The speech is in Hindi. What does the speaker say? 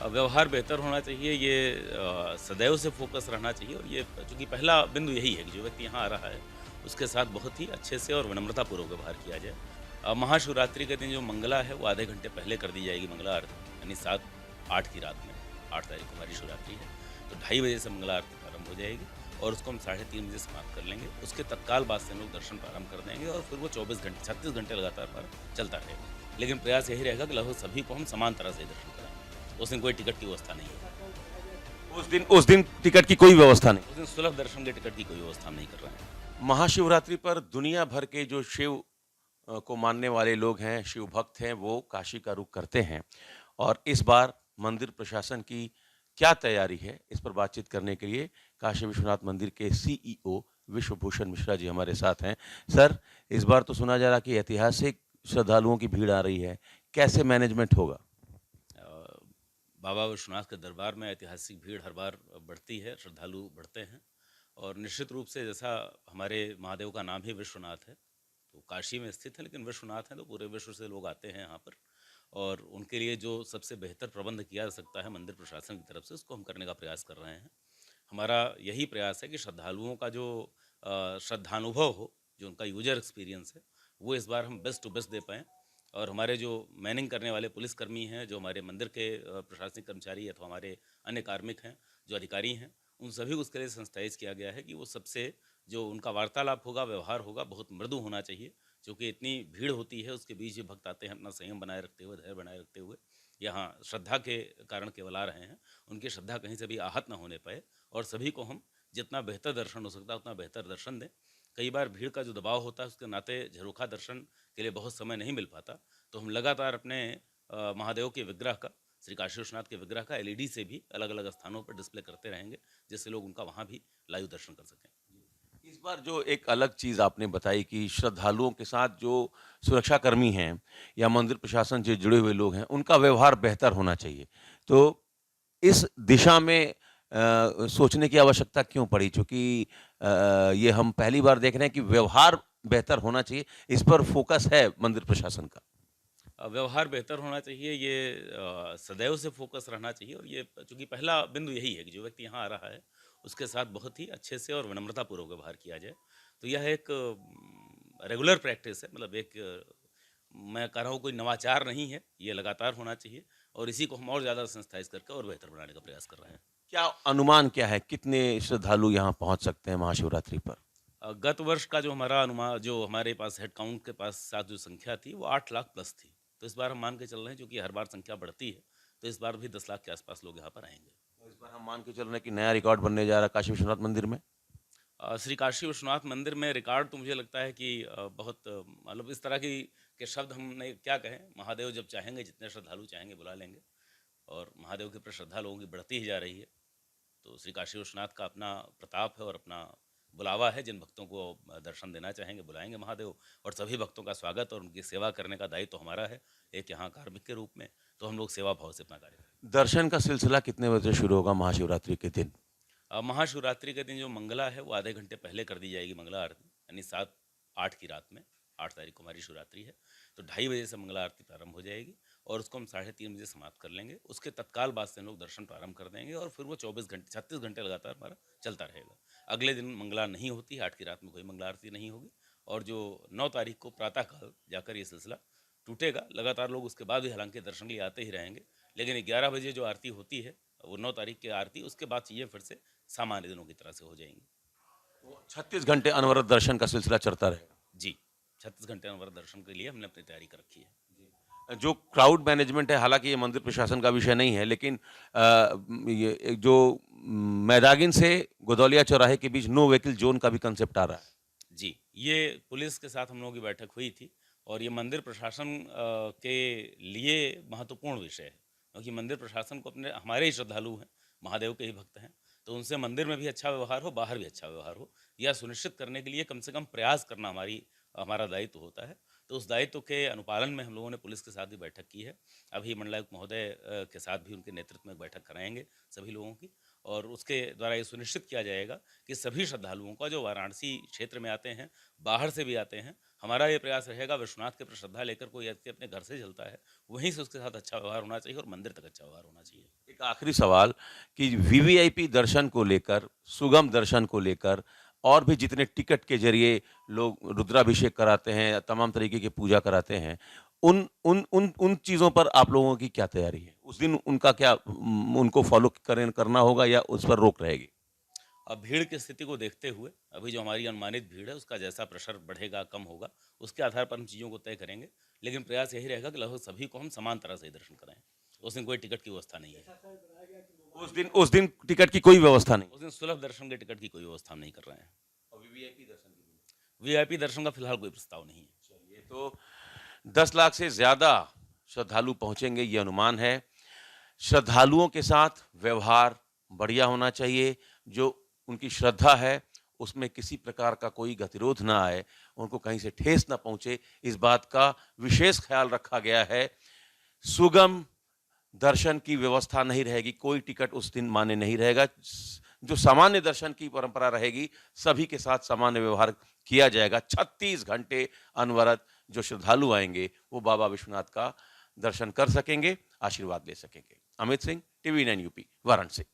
व्यवहार बेहतर होना चाहिए, ये सदैव से फ़ोकस रहना चाहिए और ये चूँकि पहला बिंदु यही है कि जो व्यक्ति यहाँ आ रहा है, उसके साथ बहुत ही अच्छे से और विनम्रतापूर्वक व्यवहार किया जाए। महाशिवरात्रि के दिन जो मंगला है, वो आधे घंटे पहले कर दी जाएगी मंगला आरती, यानी 7-8 की रात में, 8 तारीख को हमारी शिवरात्रि है, तो ढाई बजे से मंगला आरती प्रारंभ हो जाएगी और उसको हम 3:30 बजे समाप्त कर लेंगे। उसके तत्काल बाद से हम लोग दर्शन प्रारंभ कर देंगे और फिर वो 24 घंटे 36 घंटे लगातार हमारा चलता रहेगा। लेकिन प्रयास यही रहेगा कि लगभग सभी को हम समान तरह से दर्शन कराएँ। उस दिन कोई टिकट की व्यवस्था नहीं है। उस दिन टिकट की कोई व्यवस्था नहीं। उस दिन सुलभ दर्शन के टिकट की कोई व्यवस्था हम नहीं कर रहे हैं। महाशिवरात्रि पर दुनिया भर के जो शिव को मानने वाले लोग हैं, शिव भक्त हैं, वो काशी का रुख करते हैं और इस बार मंदिर प्रशासन की क्या तैयारी है, इस पर बातचीत करने के लिए काशी विश्वनाथ मंदिर के सीईओ विश्वभूषण मिश्रा जी हमारे साथ हैं। सर, इस बार तो सुना जा रहा कि ऐतिहासिक श्रद्धालुओं की भीड़ आ रही है, कैसे मैनेजमेंट होगा? अ, बाबा विश्वनाथ के दरबार में ऐतिहासिक भीड़ हर बार बढ़ती है, श्रद्धालु बढ़ते हैं और निश्चित रूप से जैसा हमारे महादेव का नाम ही विश्वनाथ है, तो काशी में स्थित है लेकिन विश्वनाथ हैं तो पूरे विश्व से लोग आते हैं यहाँ पर और उनके लिए जो सबसे बेहतर प्रबंध किया जा सकता है मंदिर प्रशासन की तरफ से, उसको हम करने का प्रयास कर रहे हैं। हमारा यही प्रयास है कि श्रद्धालुओं का जो श्रद्धानुभव हो, जो उनका यूजर एक्सपीरियंस है, वो इस बार हम बेस्ट टू बेस्ट दे पाएँ और हमारे जो मैनिंग करने वाले पुलिसकर्मी हैं, जो हमारे मंदिर के प्रशासनिक कर्मचारी अथवा हमारे अन्य कार्मिक हैं, जो अधिकारी हैं, उन सभी को उसके लिए सेंसिटाइज़ किया गया है कि वो सबसे जो उनका वार्तालाप होगा, व्यवहार होगा, बहुत मृदु होना चाहिए। क्योंकि इतनी भीड़ होती है, उसके बीच भी भक्त आते हैं अपना संयम बनाए रखते हुए, धैर्य बनाए रखते हुए, यहाँ श्रद्धा के कारण केवल आ रहे हैं। उनकी श्रद्धा कहीं से भी आहत ना होने पाए और सभी को हम जितना बेहतर दर्शन हो सकता है उतना बेहतर दर्शन दें। कई बार भीड़ का जो दबाव होता है उसके नाते झरोखा दर्शन के लिए बहुत समय नहीं मिल पाता, तो हम लगातार अपने महादेव के विग्रह का, श्री काशी विश्वनाथ के विग्रह का एलईडी से भी अलग-अलग स्थानों पर डिस्प्ले करते रहेंगे, जिससे लोग उनका वहाँ भी लाइव दर्शन कर सकें। इस बार जो एक अलग चीज़ आपने बताई कि श्रद्धालुओं के साथ जो सुरक्षाकर्मी हैं या मंदिर प्रशासन से जुड़े हुए लोग हैं, उनका व्यवहार बेहतर होना चाहिए। तो इस दिशा में सोचने की आवश्यकता क्यों पड़ी? चूँकि ये हम पहली बार देख रहे हैं कि व्यवहार बेहतर होना चाहिए, इस पर फ़ोकस है मंदिर प्रशासन का। व्यवहार बेहतर होना चाहिए, ये सदैव से फ़ोकस रहना चाहिए और ये चूँकि पहला बिंदु यही है कि जो व्यक्ति यहाँ आ रहा है, उसके साथ बहुत ही अच्छे से और विनम्रतापूर्वक व्यवहार किया जाए। तो यह एक रेगुलर प्रैक्टिस है, मतलब एक मैं कह रहा हूँ कोई नवाचार नहीं है, ये लगातार होना चाहिए और इसी को हम और ज़्यादा सेंसिटाइज़ करके और बेहतर बनाने का प्रयास कर रहे हैं। क्या अनुमान क्या है? कितने श्रद्धालु यहाँ पहुँच सकते हैं महाशिवरात्रि पर? गत वर्ष का जो हमारा जो हमारे पास हेड काउंट के पास साथ जो संख्या थी, वो 8 लाख प्लस थी। तो इस बार हम मान के चल रहे हैं, चूँकि हर बार संख्या बढ़ती है, तो इस बार भी 10 लाख के आस-पास लोग यहाँ पर आएँगे। तो इस बार हम मान के चल रहे हैं कि नया रिकॉर्ड बनने जा रहा है काशी विश्वनाथ मंदिर में? श्री काशी विश्वनाथ मंदिर में रिकॉर्ड तो मुझे लगता है कि बहुत मतलब इस तरह की के शब्द हमने क्या कहें, महादेव जब चाहेंगे, जितने श्रद्धालु चाहेंगे बुला लेंगे और महादेव के प्रति श्रद्धा लोगों की बढ़ती ही जा रही है। तो श्री काशी विश्वनाथ का अपना प्रताप है और अपना बुलावा है, जिन भक्तों को दर्शन देना चाहेंगे बुलाएंगे महादेव और सभी भक्तों का स्वागत और उनकी सेवा करने का दायित्व तो हमारा है, एक यहाँ कार्मिक के रूप में, तो हम लोग सेवा भाव से अपना कार्य करें। दर्शन का सिलसिला कितने बजे शुरू होगा महाशिवरात्रि के दिन? महाशिवरात्रि के दिन जो मंगला है वो आधे घंटे पहले कर दी जाएगी मंगला आरती, यानी 7-8 की रात में, 8 तारीख को हमारी शिवरात्रि है, तो 2:30 बजे से मंगला आरती प्रारंभ हो जाएगी और उसको हम 3:30 बजे समाप्त कर लेंगे। उसके तत्काल बाद से हम लोग दर्शन प्रारंभ कर देंगे और फिर वो 24 घंटे 36 घंटे लगातार हमारा चलता रहेगा। अगले दिन मंगला नहीं होती, 8 की रात में कोई मंगला आरती नहीं होगी और जो 9 तारीख को प्रातःकाल जाकर ये सिलसिला टूटेगा। लगातार लोग उसके बाद भी हालांकि दर्शन के लिए आते ही रहेंगे, लेकिन 11 बजे जो आरती होती है, वो 9 तारीख की आरती, उसके बाद चीज़ें फिर से सामान्य दिनों की तरह से हो जाएंगी। तो 36 घंटे अनवरत दर्शन का सिलसिला चलता रहेगा। जी, 36 घंटे अनवरत दर्शन के लिए हमने अपनी तैयारी कर रखी है। जो क्राउड मैनेजमेंट है, हालाँकि ये मंदिर प्रशासन का विषय नहीं है, लेकिन ये एक जो मैदागिन से गोदौलिया चौराहे के बीच नो व्हीकल ज़ोन का भी कांसेप्ट आ रहा है। जी, ये पुलिस के साथ हम लोगों की बैठक हुई थी और ये मंदिर प्रशासन के लिए महत्वपूर्ण विषय है, क्योंकि मंदिर प्रशासन को अपने हमारे ही श्रद्धालु हैं, महादेव के ही भक्त हैं, तो उनसे मंदिर में भी अच्छा व्यवहार हो, बाहर भी अच्छा व्यवहार हो, यह सुनिश्चित करने के लिए कम से कम प्रयास करना हमारा दायित्व होता है। तो उस दायित्व के अनुपालन में हम लोगों ने पुलिस के साथ भी बैठक की है। अभी मंडलायुक्त महोदय के साथ भी उनके नेतृत्व में एक बैठक कराएँगे सभी लोगों की और उसके द्वारा ये सुनिश्चित किया जाएगा कि सभी श्रद्धालुओं का जो वाराणसी क्षेत्र में आते हैं, बाहर से भी आते हैं, हमारा ये प्रयास रहेगा विश्वनाथ के प्रति श्रद्धा लेकर कोई व्यक्ति अपने घर से चलता है, वहीं से उसके साथ अच्छा व्यवहार होना चाहिए और मंदिर तक अच्छा व्यवहार होना चाहिए। एक आखिरी सवाल कि वीवीआईपी दर्शन को लेकर, सुगम दर्शन को लेकर और भी जितने टिकट के जरिए लोग रुद्राभिषेक कराते हैं, तमाम तरीके की पूजा कराते हैं, उन चीज़ों पर आप लोगों की क्या तैयारी है? उस दिन उनका क्या उनको फॉलो करना होगा या उस पर रोक रहेगी? अब भीड़ की स्थिति को देखते हुए अभी जो हमारी अनुमानित भीड़ है उसका जैसा प्रेशर बढ़ेगा कम होगा उसके आधार पर हम चीज़ों को तय करेंगे, लेकिन प्रयास यही रहेगा कि लगभग सभी को हम समान तरह से ही दर्शन कराएं। उस दिन कोई टिकट की व्यवस्था नहीं है। उस दिन टिकट की कोई व्यवस्था नहीं? उस दिन सुलभ दर्शन के टिकट की कोई व्यवस्था हम नहीं कर रहे हैं। और वीवीआईपी दर्शन की भी? वीआईपी दर्शन का फिलहाल कोई प्रस्ताव नहीं है। चलिए, तो 10 लाख से ज़्यादा श्रद्धालु पहुँचेंगे ये अनुमान है। श्रद्धालुओं के साथ व्यवहार बढ़िया होना चाहिए, जो उनकी श्रद्धा है उसमें किसी प्रकार का कोई गतिरोध ना आए, उनको कहीं से ठेस ना पहुँचे, इस बात का विशेष ख्याल रखा गया है। सुगम दर्शन की व्यवस्था नहीं रहेगी, कोई टिकट उस दिन मान्य नहीं रहेगा। जो सामान्य दर्शन की परंपरा रहेगी, सभी के साथ सामान्य व्यवहार किया जाएगा। 36 घंटे अनवरत जो श्रद्धालु आएंगे वो बाबा विश्वनाथ का दर्शन कर सकेंगे, आशीर्वाद ले सकेंगे। Amit Singh, TV 9 UP, Varanasi.